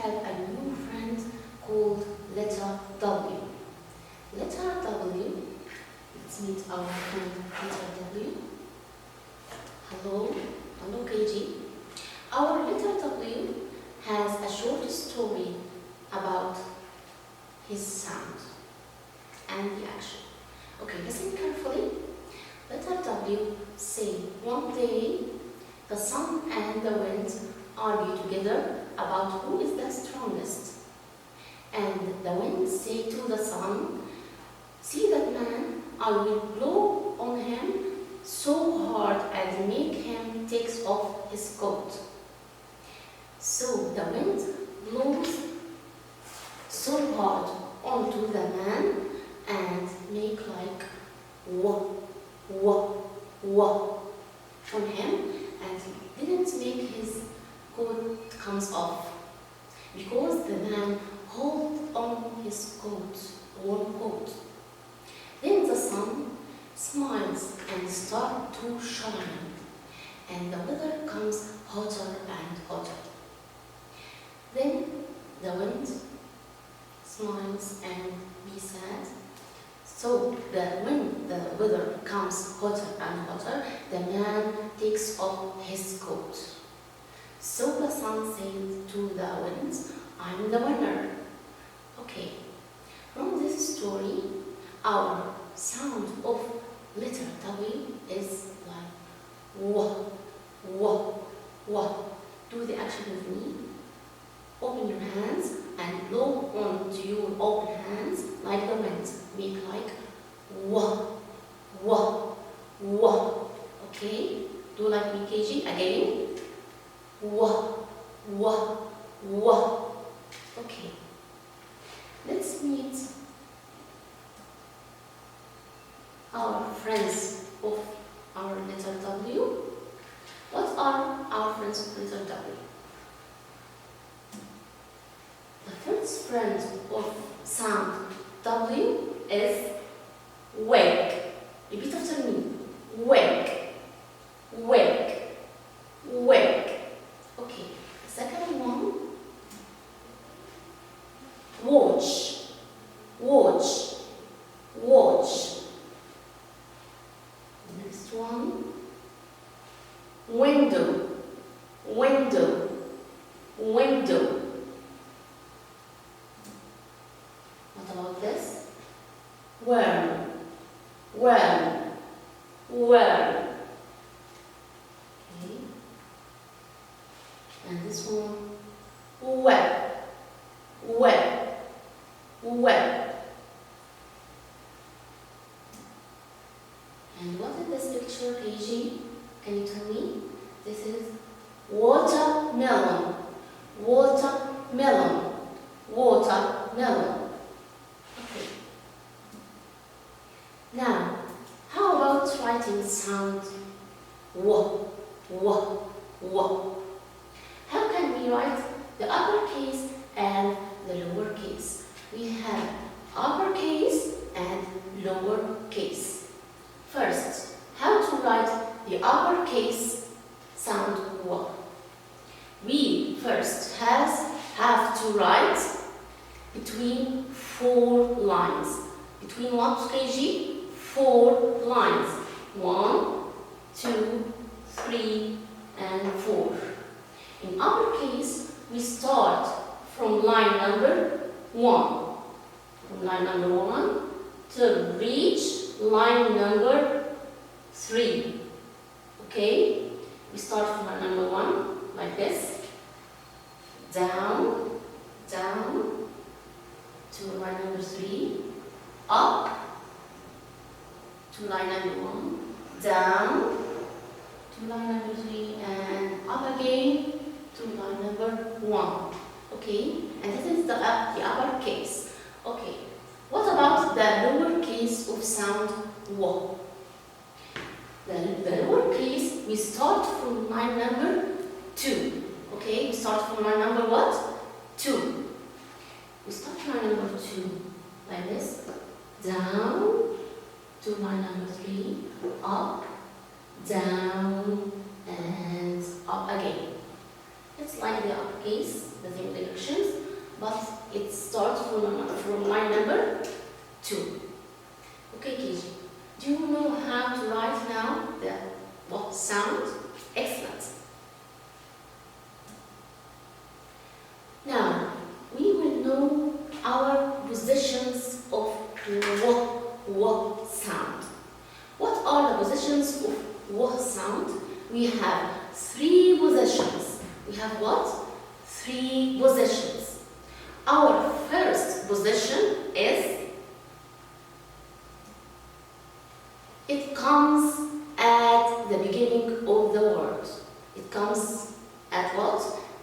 have a new friend called letter W. Letter W, let's meet our friend letter W. Hello KG. Our letter W has a short story about his sound and the action. Okay, listen carefully. Letter W say, one day the sun and the wind argue together about who is the strongest. And the wind say to the sun, see that man, I will blow on him so hard and make him take off his coat. So the wind blows so hard onto the man and make like wah, wah, wah on him, and he didn't make his coat comes off because the man hold on his coat, warm coat. Then the sun smiles and start to shine, and the weather comes hotter and hotter. Then the wind smiles and be sad. So when the weather comes hotter and hotter, the man takes off his coat. So the sun said to the wind, I'm the winner. Okay, from this story, our sound of letter W is like wah, wah, wah. Do the action with me. Open your hands and blow onto your open hands like the wind. Make like wah, wah, wah. Okay? Do like me, KG. Again. Wah, wah, wah. Okay. Let's meet our friends of our letter W. What are our friends of letter W? The first friend of sound W is wake. Repeat after me. Wake, wake, wake. Okay. The second one, watch, watch, watch. Next one, window, window, window. What about this? Worm, worm, worm. Okay. And this one, web, web, web. And what is this picture, KG? Can you tell me? This is watermelon, watermelon, watermelon. Okay. Now, how about writing sound wa, wa, wa? How can we write the uppercase and the lowercase? We have uppercase and lowercase. First, how to write the uppercase sound wa? We first have to write between 4 lines. Between what, KG? 4 lines. 1, 2, 3, and 4. In uppercase, we start from line number 1. From line number 1 to reach line number 3. Okay? We start from line number 1 like this. Down, down to line number 3. Up to line number 1. Down to line number 3 and up again to line number 1. Okay, and this is the uppercase. Okay, what about the lowercase of sound wa? The lowercase, we start from line number 2. Okay, we start from line number what? 2. We start from line number 2 like this. Down to line number 3. Up, down, and up again. It's like the uppercase, the same directions, but it starts from line number 2. Okay, KG. Do you know how to write now the what sound? Excellent. Now, we will know our positions of what sound. What are the positions of what sound? We have 3 positions. We have what? 3 positions. Our first position is it comes at the beginning of the word. It comes at what?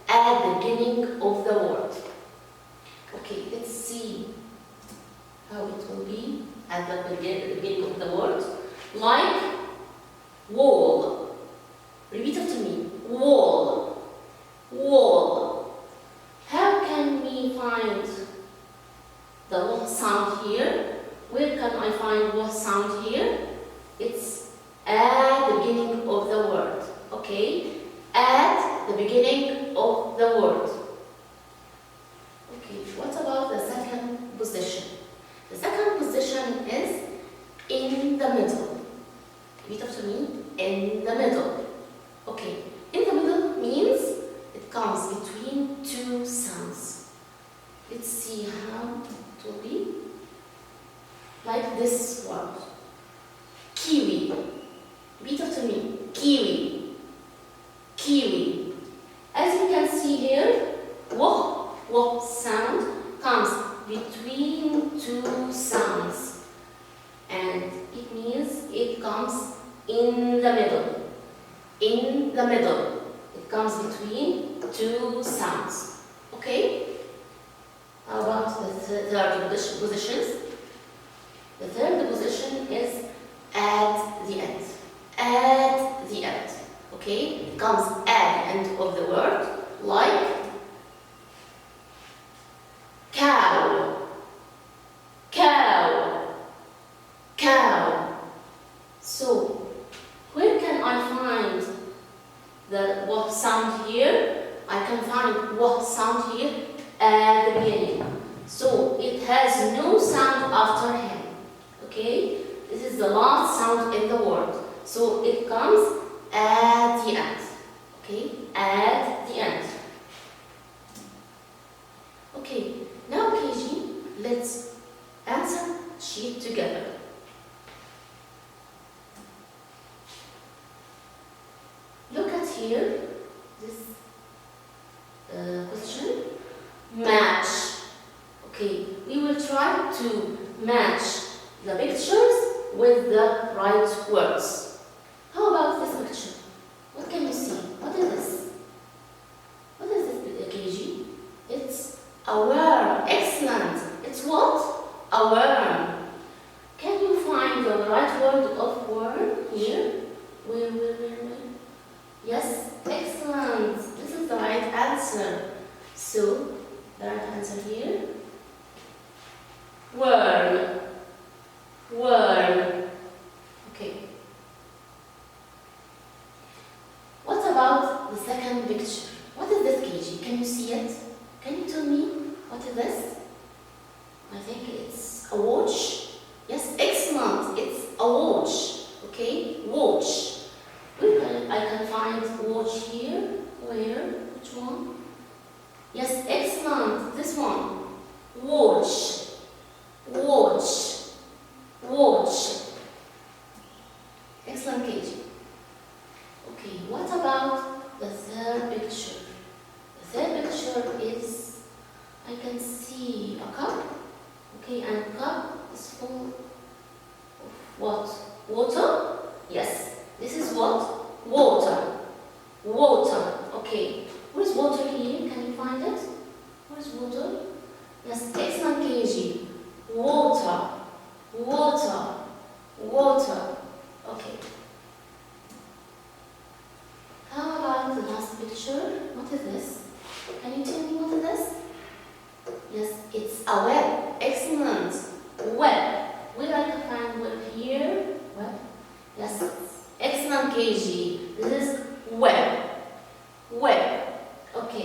At the beginning of the word. Okay, let's see how it will be at the beginning of the word. Like wall. Repeat after me. Wall. Wall. How can we find the what sound here? Where can I find what sound here? It's at the beginning of the word. Okay? At the beginning of the word. Okay, what about the second position? The second position is in the middle. Repeat after me. In the middle. Okay, in the middle means it comes between 2 sounds. Let's see how it will be. Like this word. Kiwi. Repeat after me. Kiwi. Kiwi. As you can see here, what sound comes between 2 sounds. And it means it comes in the middle. In the middle. It comes between 2 sounds. Okay? How about the third positions? The third position is at the end. At the end. Okay? It comes at the end of the word, like cow. Cow. Cow. So, where can I find the what sound here? I can find what sound here at the beginning. So, it has no sound after him. Okay? This is the last sound in the word. So, it comes at the end. Okay? At the end. Okay. Now, KG, let's answer sheet together. Look at here, this question. Match. Okay, we will try to match the pictures with the right words. How about this picture? What can you see? What is this? What is this, KG? It's a worm. Excellent. It's what? A worm. Can you find the right word of worm here? Where? Yes, excellent. This is the right answer. So, the right answer here. Worm. Worm. Okay. What about the second picture? What is this, KG? Can you see it? Can you tell me what is this? I think it's a watch. Yes, excellent. It's a watch. Okay, watch. I can find watch here. Where? Which one? Yes, excellent. This one. Watch. Watch. Watch. Excellent, KG. Okay, what about the third picture? The third picture is, I can see a cup. Okay, and cup is full of what? Water? Yes. This is what? Water. Water. Okay. What is water here? Can you find it? What is water? Yes, excellent, KG. Water. Water. Water. Okay. How about the last picture? What is this? Can you tell me what is this? Yes, it's a web. Excellent. Web. Where I can find web here? Web. Yes. Excellent, KG. This is web. Web. Okay.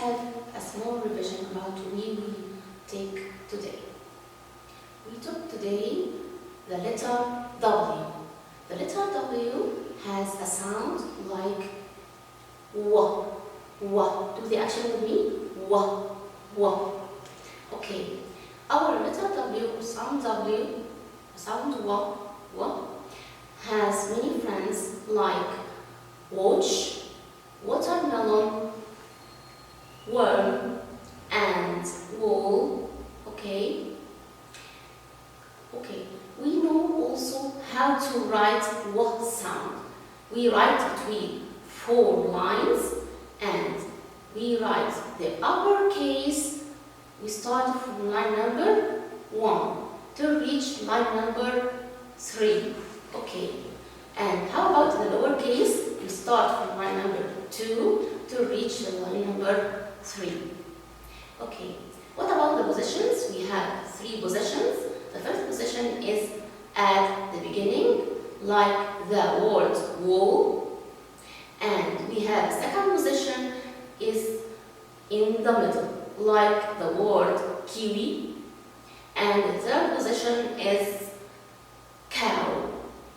have a small revision about we take today. We took today the letter W. The letter W has a sound like W. W. Do the action with me. W. W. Okay. Our letter W, sound W, sound W, W, has many friends like watch, watermelon, worm, and wall. Okay. Okay. We know also how to write W sound. We write between 4 lines and we write the uppercase. We start from line number 1 to reach line number 3. Okay. And how about the lowercase? We start from line number 2 to reach the line number 3. Okay. What about the positions? We have 3 positions. The first position is at the beginning, like the word wall. And we have the second position is in the middle, like the word kiwi. And the third position is cow.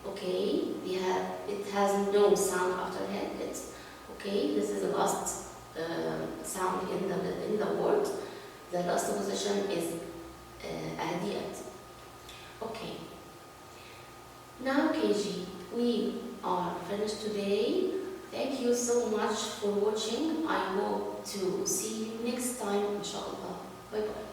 Okay, it has no sound after it. Okay, this is the last sound in the word. The last position is at the end. Okay. Now KG, we are finished today. Thank you so much for watching. I hope to see you next time, inshallah. Bye bye.